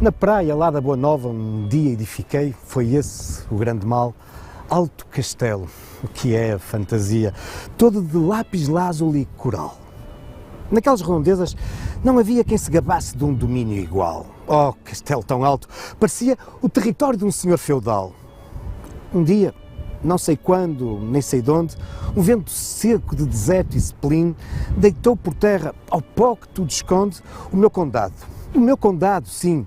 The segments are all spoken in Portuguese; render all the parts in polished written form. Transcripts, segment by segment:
Na praia lá da Boa Nova, um dia edifiquei, foi esse o grande mal, alto castelo, o que é a fantasia, todo de lápis lazuli e coral. Naquelas redondezas não havia quem se gabasse de um domínio igual. Oh, castelo tão alto, parecia o território de um senhor feudal. Um dia, não sei quando, nem sei de onde, um vento seco de deserto e spleen deitou por terra, ao pó que tudo esconde, o meu condado. O meu condado, sim,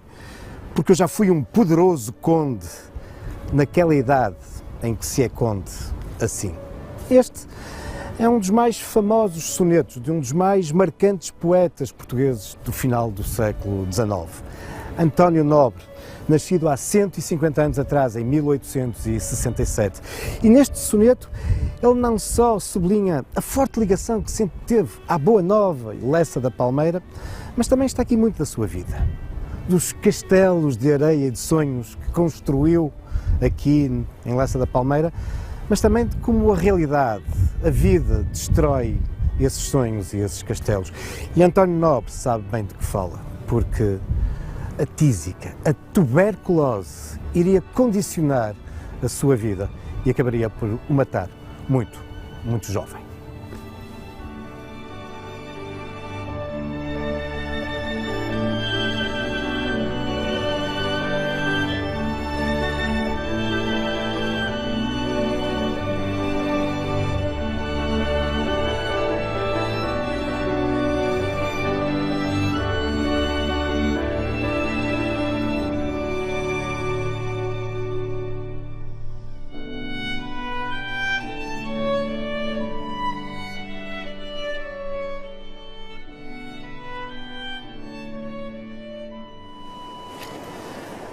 porque eu já fui um poderoso conde, naquela idade em que se é conde assim. Este é um dos mais famosos sonetos de um dos mais marcantes poetas portugueses do final do século XIX, António Nobre, nascido há 150 anos atrás, em 1867. E neste soneto ele não só sublinha a forte ligação que sempre teve à Boa Nova e Lessa da Palmeira, mas também está aqui muito da sua vida, dos castelos de areia e de sonhos que construiu aqui em Lessa da Palmeira, mas também de como a realidade, a vida, destrói esses sonhos e esses castelos. E António Nobre sabe bem do que fala, porque a tísica, a tuberculose, iria condicionar a sua vida e acabaria por o matar muito, muito jovem.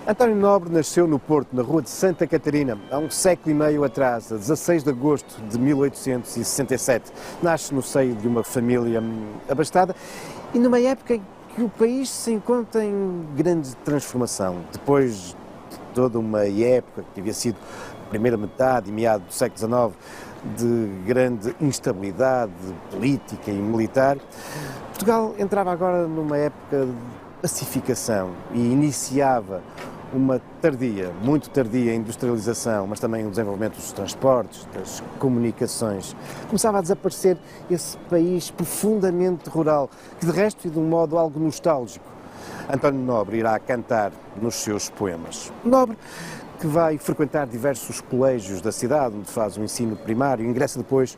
António Nobre nasceu no Porto, na rua de Santa Catarina, há um século e meio atrás, a 16 de agosto de 1867. Nasce no seio de uma família abastada e numa época em que o país se encontra em grande transformação. Depois de toda uma época que havia sido a primeira metade e meado do século XIX, de grande instabilidade política e militar, Portugal entrava agora numa época de pacificação e iniciava uma tardia, muito tardia industrialização, mas também o desenvolvimento dos transportes, das comunicações. Começava a desaparecer esse país profundamente rural, que de resto e de um modo algo nostálgico, António Nobre irá cantar nos seus poemas. Nobre, que vai frequentar diversos colégios da cidade, onde faz o ensino primário, ingressa depois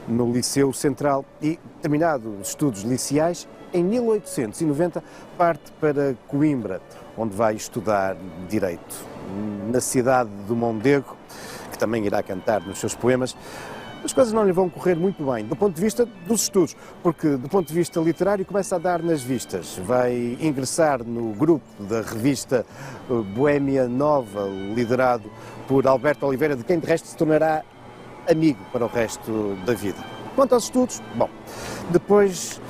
no Liceu Central e, terminado os estudos liceais, em 1890 parte para Coimbra, onde vai estudar Direito. Na cidade do Mondego, que também irá cantar nos seus poemas, as coisas não lhe vão correr muito bem, do ponto de vista dos estudos, porque do ponto de vista literário começa a dar nas vistas. Vai ingressar no grupo da revista Boémia Nova, liderado por Alberto Oliveira, de quem de resto se tornará amigo para o resto da vida. Quanto aos estudos, bom, depois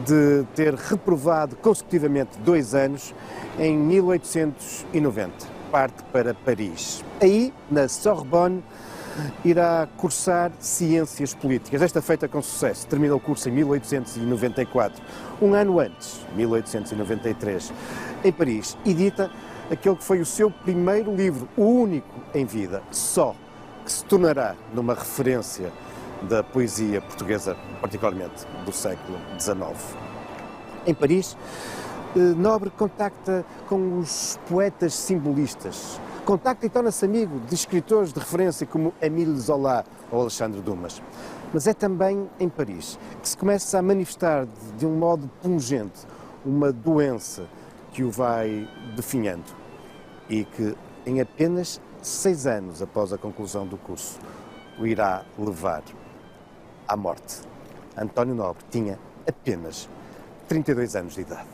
de ter reprovado consecutivamente 2 anos, em 1890 parte para Paris. Aí, na Sorbonne, irá cursar Ciências Políticas. Esta feita com sucesso. Termina o curso em 1894. Um ano antes, 1893, em Paris, edita aquele que foi o seu primeiro livro, o único em vida, Só, que se tornará numa referência da poesia portuguesa, particularmente do século XIX. Em Paris, Nobre contacta com os poetas simbolistas, contacta e torna-se amigo de escritores de referência como Émile Zola ou Alexandre Dumas. Mas é também em Paris que se começa a manifestar de um modo pungente uma doença que o vai definhando e que em apenas 6 anos após a conclusão do curso o irá levar à morte. António Nobre tinha apenas 32 anos de idade.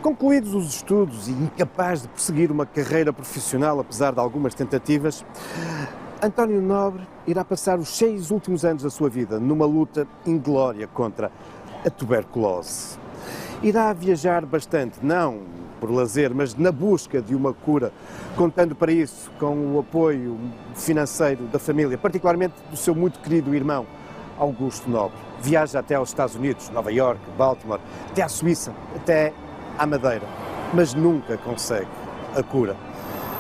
Concluídos os estudos e incapaz de prosseguir uma carreira profissional, apesar de algumas tentativas, António Nobre irá passar os 6 últimos anos da sua vida numa luta inglória contra a tuberculose. Irá viajar bastante, não por lazer, mas na busca de uma cura, contando para isso com o apoio financeiro da família, particularmente do seu muito querido irmão, Augusto Nobre. Viaja até aos Estados Unidos, Nova York, Baltimore, até à Suíça, até à Madeira, mas nunca consegue a cura.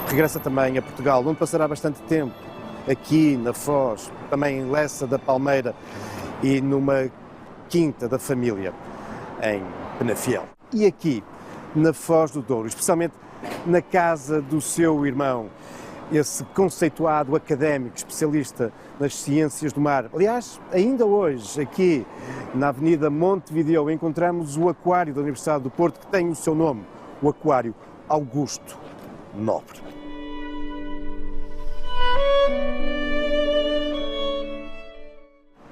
Regressa também a Portugal, onde passará bastante tempo, aqui na Foz, também em Lessa da Palmeira e numa quinta da família, em Penafiel. E aqui, na Foz do Douro, especialmente na casa do seu irmão, esse conceituado académico, especialista nas ciências do mar. Aliás, ainda hoje, aqui na Avenida Montevideo, encontramos o aquário da Universidade do Porto, que tem o seu nome, o Aquário Augusto Nobre.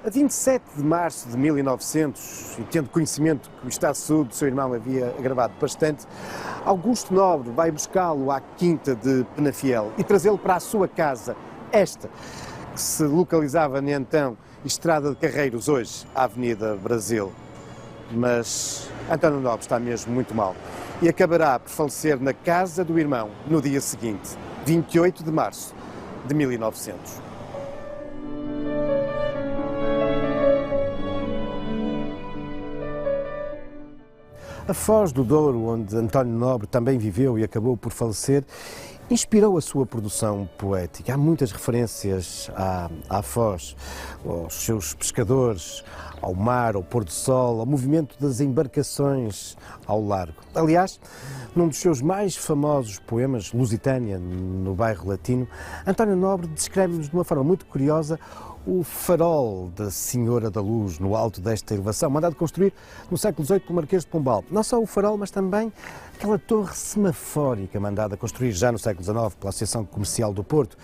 A 27 de março de 1900, e tendo conhecimento que o estado de saúde do seu irmão havia agravado bastante, Augusto Nobre vai buscá-lo à quinta de Penafiel e trazê-lo para a sua casa, esta, que se localizava na então Estrada de Carreiros, hoje a Avenida Brasil. Mas António Nobre está mesmo muito mal e acabará por falecer na casa do irmão no dia seguinte, 28 de março de 1900. A Foz do Douro, onde António Nobre também viveu e acabou por falecer, inspirou a sua produção poética. Há muitas referências à Foz, aos seus pescadores, ao mar, ao pôr do sol, ao movimento das embarcações ao largo. Aliás, num dos seus mais famosos poemas, Lusitânia, no bairro Latino, António Nobre descreve-nos de uma forma muito curiosa o farol da Senhora da Luz no alto desta elevação, mandado construir no século XVIII pelo Marquês de Pombal. Não só o farol, mas também aquela torre semafórica mandada construir já no século XIX pela Associação Comercial do Porto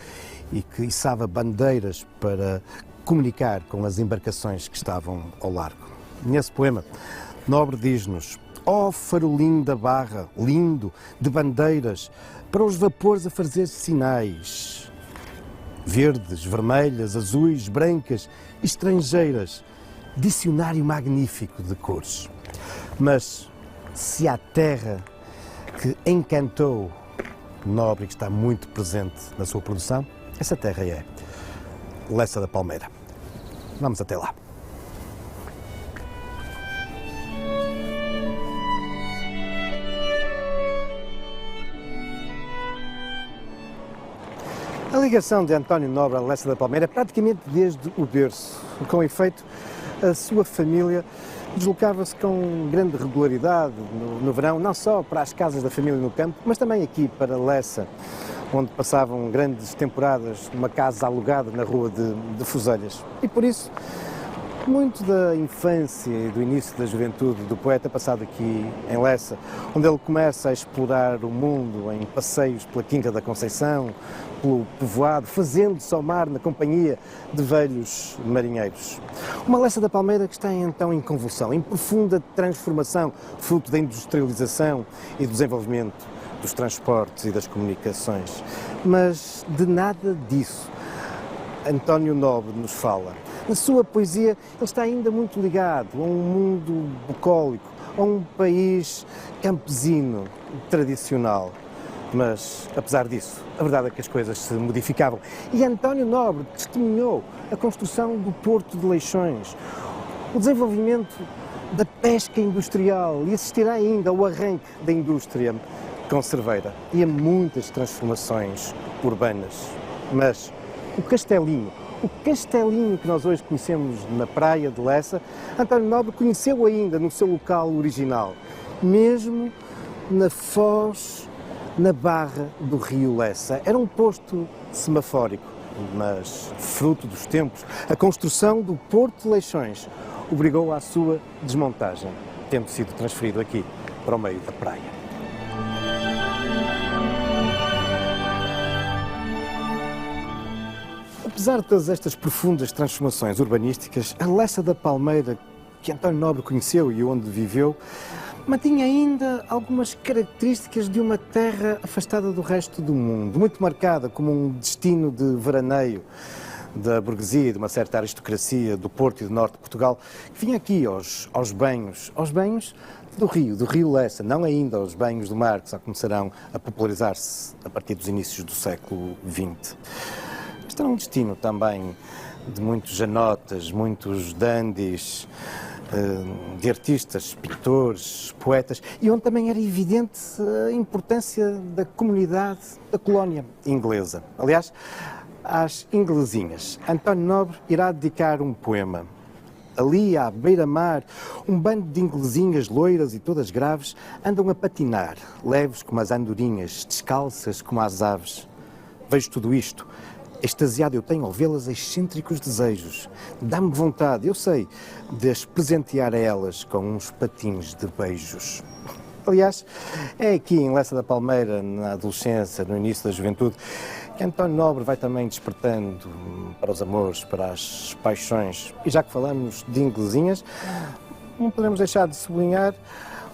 e que içava bandeiras para comunicar com as embarcações que estavam ao largo. Nesse poema, Nobre diz-nos: ó farolim da barra, lindo, de bandeiras, para os vapores a fazer sinais. Verdes, vermelhas, azuis, brancas, estrangeiras, dicionário magnífico de cores. Mas se há terra que encantou Nobre e que está muito presente na sua produção, essa terra é Lessa da Palmeira. Vamos até lá. A ligação de António Nobre à Lessa da Palmeira é praticamente desde o berço. Com efeito, a sua família deslocava-se com grande regularidade no verão, não só para as casas da família no campo, mas também aqui para Lessa, onde passavam grandes temporadas numa casa alugada na rua de Fuselhas. E por isso, muito da infância e do início da juventude do poeta passado aqui em Lessa, onde ele começa a explorar o mundo em passeios pela Quinta da Conceição, pelo povoado, fazendo-se ao mar na companhia de velhos marinheiros. Uma Lessa da Palmeira que está então em convulsão, em profunda transformação, fruto da industrialização e do desenvolvimento dos transportes e das comunicações. Mas de nada disso António Nobre nos fala. Na sua poesia, ele está ainda muito ligado a um mundo bucólico, a um país campesino, tradicional. Mas, apesar disso, a verdade é que as coisas se modificavam. E António Nobre testemunhou a construção do Porto de Leixões, o desenvolvimento da pesca industrial e assistirá ainda ao arranque da indústria conserveira e a muitas transformações urbanas. Mas o castelinho que nós hoje conhecemos na praia de Lessa, António Nobre conheceu ainda no seu local original, mesmo na foz, na barra do rio Lessa. Era um posto semafórico, mas fruto dos tempos, a construção do Porto de Leixões obrigou à sua desmontagem, tendo sido transferido aqui para o meio da praia. Apesar de todas estas profundas transformações urbanísticas, a Lessa da Palmeira, que António Nobre conheceu e onde viveu, mantinha ainda algumas características de uma terra afastada do resto do mundo, muito marcada como um destino de veraneio da burguesia, de uma certa aristocracia do Porto e do Norte de Portugal, que vinha aqui aos banhos do rio Lessa, não ainda os banhos do mar, que só começarão a popularizar-se a partir dos inícios do século XX. Este era um destino também de muitos janotas, muitos dandies, de artistas, pintores, poetas, e onde também era evidente a importância da comunidade da colónia inglesa. Aliás, às inglesinhas, António Nobre irá dedicar um poema. Ali, à beira-mar, um bando de inglesinhas loiras e todas graves andam a patinar, leves como as andorinhas, descalças como as aves. Vejo tudo isto. Extasiado eu tenho ao vê-las excêntricos desejos. Dá-me vontade, eu sei, de as presentear a elas com uns patins de beijos. Aliás, é aqui em Lessa da Palmeira, na adolescência, no início da juventude, que António Nobre vai também despertando para os amores, para as paixões. E já que falamos de inglesinhas, não podemos deixar de sublinhar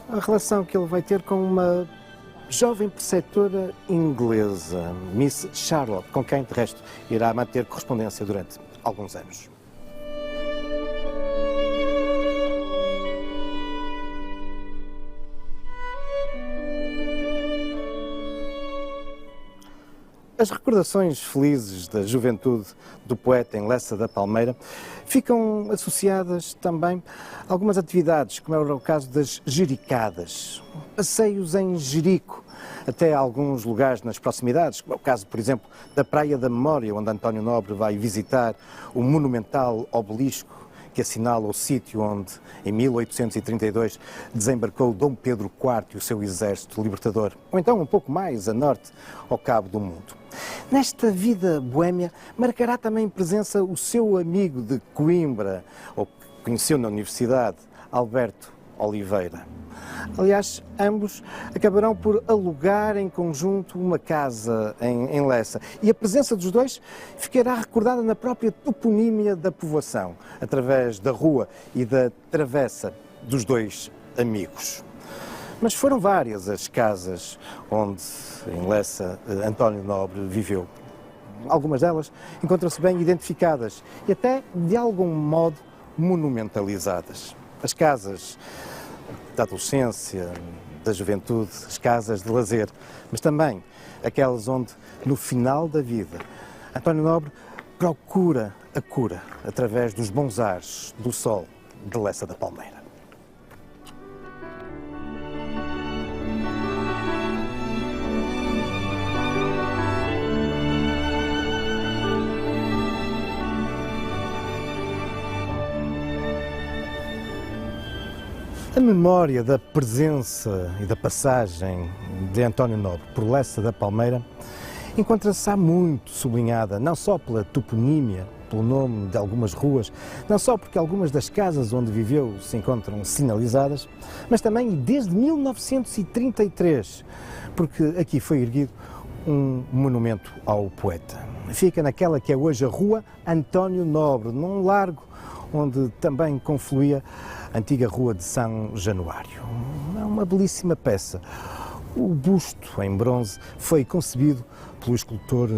a relação que ele vai ter com uma jovem preceptora inglesa, Miss Charlotte, com quem, de resto, irá manter correspondência durante alguns anos. As recordações felizes da juventude do poeta em Lessa da Palmeira ficam associadas também a algumas atividades, como era o caso das jericadas, passeios em Jerico, até alguns lugares nas proximidades, como é o caso, por exemplo, da Praia da Memória, onde António Nobre vai visitar o monumental obelisco que assinala o sítio onde, em 1832, desembarcou Dom Pedro IV e o seu exército libertador, ou então um pouco mais a norte, ao Cabo do Mundo. Nesta vida boémia, marcará também presença o seu amigo de Coimbra, ou que conheceu na universidade, Alberto Oliveira. Aliás, ambos acabarão por alugar em conjunto uma casa em Lessa. E a presença dos dois ficará recordada na própria toponímia da povoação, através da rua e da travessa dos dois amigos. Mas foram várias as casas onde, em Lessa, António Nobre viveu. Algumas delas encontram-se bem identificadas e até, de algum modo, monumentalizadas. As casas da adolescência, da juventude, as casas de lazer, mas também aquelas onde, no final da vida, António Nobre procura a cura através dos bons ares do sol de Lessa da Palmeira. A memória da presença e da passagem de António Nobre por Lessa da Palmeira encontra-se há muito sublinhada, não só pela toponímia, pelo nome de algumas ruas, não só porque algumas das casas onde viveu se encontram sinalizadas, mas também desde 1933, porque aqui foi erguido um monumento ao poeta. Fica naquela que é hoje a Rua António Nobre, num largo onde também confluía a antiga Rua de São Januário. É uma belíssima peça. O busto em bronze foi concebido pelo escultor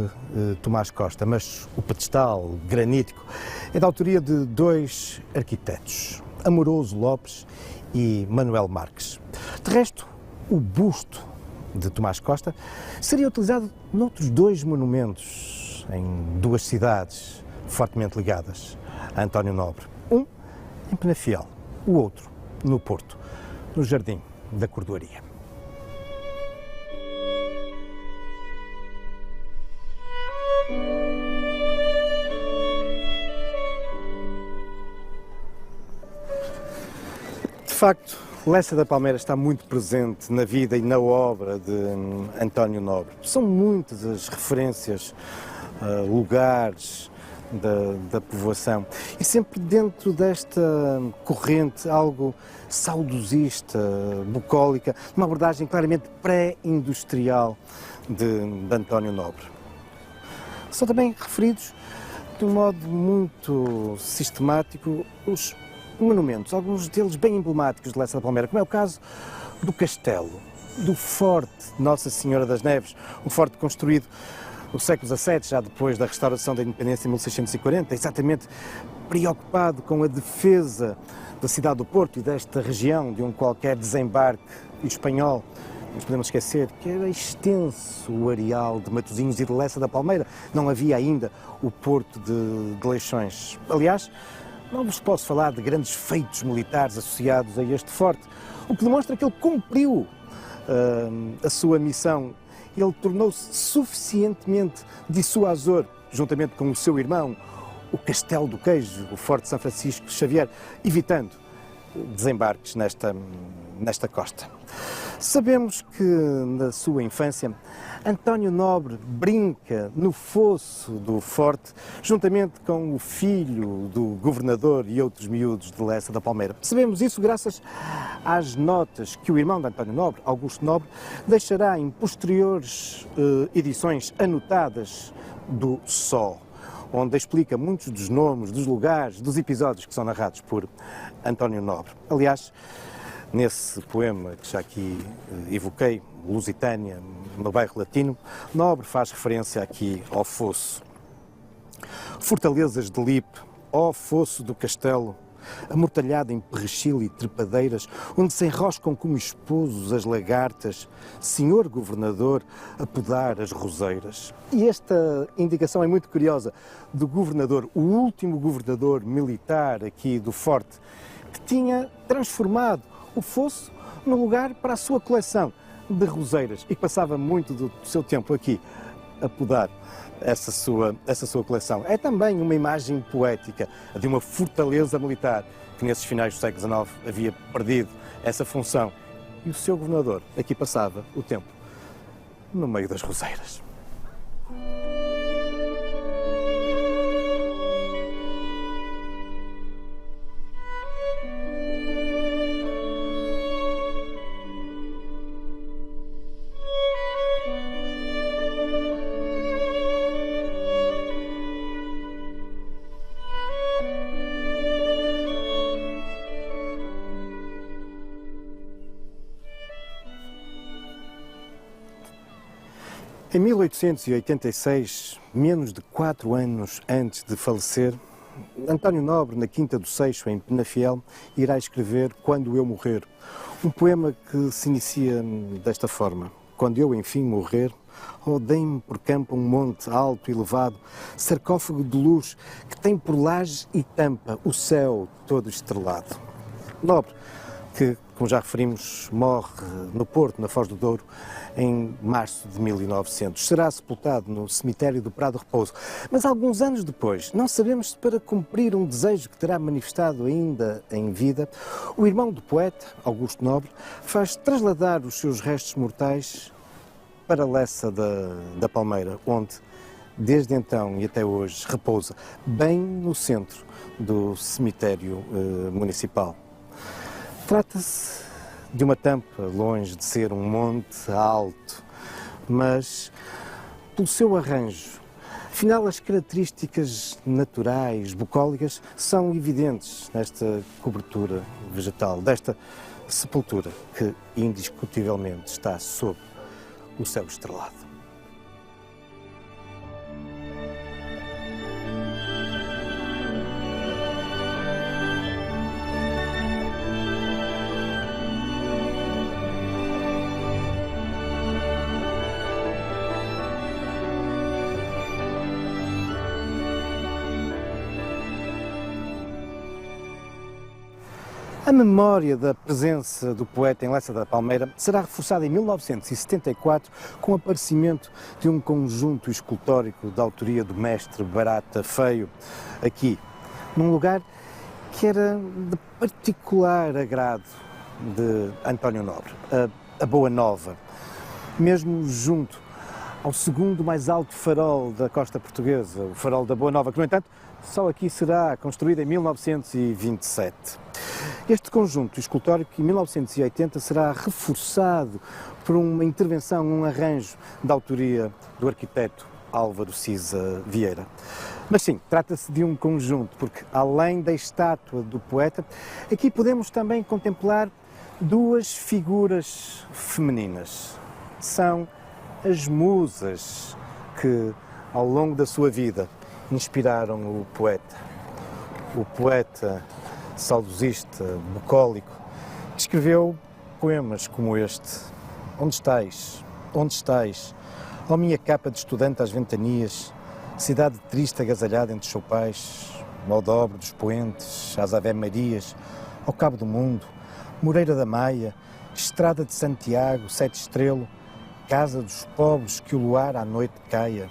Tomás Costa, mas o pedestal granítico é da autoria de dois arquitetos, Amoroso Lopes e Manuel Marques. De resto, o busto de Tomás Costa seria utilizado noutros dois monumentos em duas cidades fortemente ligadas a António Nobre. Um em Penafiel, o outro no Porto, no Jardim da Cordoaria. De facto, Lessa da Palmeira está muito presente na vida e na obra de António Nobre. São muitas as referências, lugares da povoação e sempre dentro desta corrente algo saudosista, bucólica, uma abordagem claramente pré-industrial de António Nobre. São também referidos de um modo muito sistemático os monumentos, alguns deles bem emblemáticos de Lessa da Palmeira, como é o caso do castelo, do Forte Nossa Senhora das Neves, um forte construído no século XVII, já depois da restauração da independência em 1640, exatamente preocupado com a defesa da cidade do Porto e desta região de um qualquer desembarque espanhol. Não nos podemos esquecer que era extenso o areal de Matosinhos e de Lessa da Palmeira. Não havia ainda o Porto de Leixões. Aliás, não vos posso falar de grandes feitos militares associados a este forte, o que demonstra que ele cumpriu a sua missão. Ele tornou-se suficientemente dissuasor, juntamente com o seu irmão, o Castelo do Queijo, o Forte São Francisco Xavier, evitando desembarques nesta costa. Sabemos que, na sua infância, António Nobre brinca no fosso do forte, juntamente com o filho do governador e outros miúdos de Lessa da Palmeira. Sabemos isso graças às notas que o irmão de António Nobre, Augusto Nobre, deixará em posteriores edições anotadas do Sol, onde explica muitos dos nomes, dos lugares, dos episódios que são narrados por António Nobre. Aliás, nesse poema que já aqui evoquei, Lusitânia, no bairro Latino, Nobre faz referência aqui ao fosso. Fortalezas de Lipe, ó fosso do castelo, amortalhado em perrechil e trepadeiras, onde se enroscam como esposos as lagartas, senhor governador, a podar as roseiras. E esta indicação é muito curiosa do governador, o último governador militar aqui do forte, que tinha transformado o fosso no lugar para a sua coleção de roseiras e que passava muito do seu tempo aqui a podar essa sua coleção. É também uma imagem poética de uma fortaleza militar que nesses finais do século XIX havia perdido essa função e o seu governador aqui passava o tempo no meio das roseiras. Em 1886, menos de 4 anos antes de falecer, António Nobre, na Quinta do Seixo, em Penafiel, irá escrever Quando Eu Morrer, um poema que se inicia desta forma. Quando eu, enfim, morrer, rodei-me por campo um monte alto e elevado, sarcófago de luz que tem por laje e tampa o céu todo estrelado. Nobre, que, como já referimos, morre no Porto, na Foz do Douro, em março de 1900. Será sepultado no cemitério do Prado Repouso. Mas alguns anos depois, não sabemos se para cumprir um desejo que terá manifestado ainda em vida, o irmão do poeta, Augusto Nobre, faz trasladar os seus restos mortais para Lessa da Palmeira, onde, desde então e até hoje, repousa, bem no centro do cemitério municipal. Trata-se de uma tampa, longe de ser um monte alto, mas pelo seu arranjo. Afinal, as características naturais, bucólicas, são evidentes nesta cobertura vegetal, desta sepultura que indiscutivelmente está sob o céu estrelado. A memória da presença do poeta em Lessa da Palmeira será reforçada em 1974 com o aparecimento de um conjunto escultórico da autoria do mestre Barata Feio, aqui, num lugar que era de particular agrado de António Nobre, a Boa Nova, mesmo junto ao segundo mais alto farol da costa portuguesa, o farol da Boa Nova, que, no entanto, só aqui será construído em 1927. Este conjunto escultórico, em 1980, será reforçado por uma intervenção, um arranjo da autoria do arquiteto Álvaro Cisa Vieira. Mas sim, trata-se de um conjunto, porque além da estátua do poeta, aqui podemos também contemplar duas figuras femininas. São as musas que, ao longo da sua vida, inspiraram o poeta. o poeta, saudosista, bucólico, escreveu poemas como este. Onde estás? Onde estás? Ó minha capa de estudante às ventanias, cidade triste agasalhada entre choupais, ao dobre dos poentes, às Ave-Marias, ao cabo do mundo, Moreira da Maia, Estrada de Santiago, Sete Estrelo, casa dos pobres que o luar à noite caia.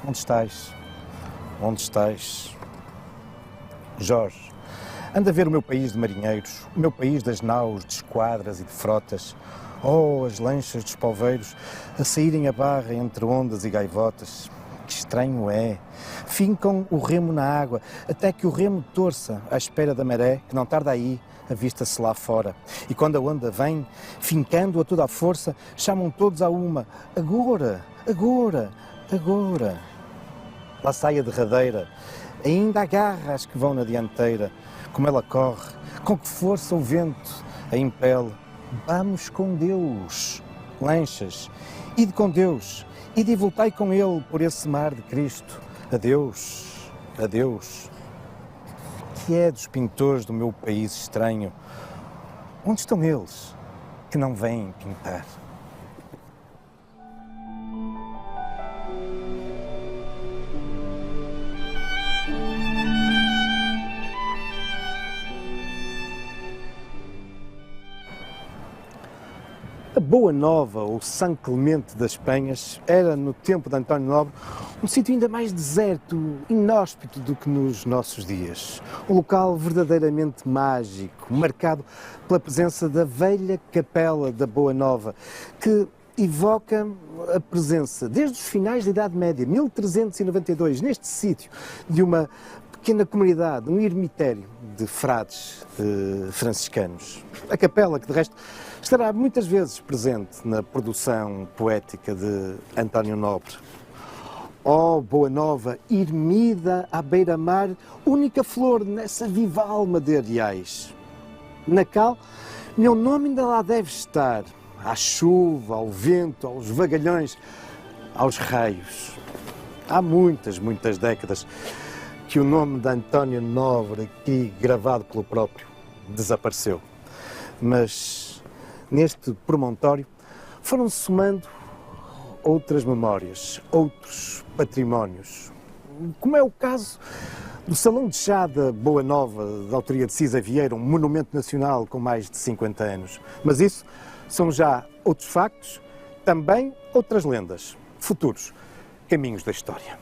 Onde estás? Onde estás? Jorge, anda a ver o meu país de marinheiros, o meu país das naus, de esquadras e de frotas. Oh, as lanchas dos poveiros a saírem a barra entre ondas e gaivotas. Que estranho é. Fincam o remo na água, até que o remo torça à espera da maré, que não tarda aí, avista-se lá fora. E quando a onda vem, fincando a toda a força, chamam todos a uma: agora, agora, agora. Lá sai a derradeira, ainda agarra as que vão na dianteira. Como ela corre, com que força o vento a impele. Vamos com Deus, lanchas, ide com Deus, ide e voltai com Ele por esse mar de Cristo. Adeus, adeus. Que é dos pintores do meu país estranho? Onde estão eles que não vêm pintar? A Boa Nova, ou São Clemente das Penhas, era, no tempo de António Nobre, um sítio ainda mais deserto, inóspito do que nos nossos dias. Um local verdadeiramente mágico, marcado pela presença da velha capela da Boa Nova, que evoca a presença, desde os finais da Idade Média, 1392, neste sítio, de uma pequena comunidade, um ermitério de frades franciscanos. A capela, que de resto estará muitas vezes presente na produção poética de António Nobre. Oh, Boa Nova, ermida à beira-mar, única flor nessa viva alma de Areais. Na cal, meu nome ainda lá deve estar, à chuva, ao vento, aos vagalhões, aos raios. Há muitas, muitas décadas que o nome de António Nobre, aqui gravado pelo próprio, desapareceu. Mas neste promontório foram-se somando outras memórias, outros patrimónios, como é o caso do Salão de Chá da Boa Nova, da autoria de Cisa Vieira, um monumento nacional com mais de 50 anos. Mas isso são já outros factos, também outras lendas, futuros caminhos da história.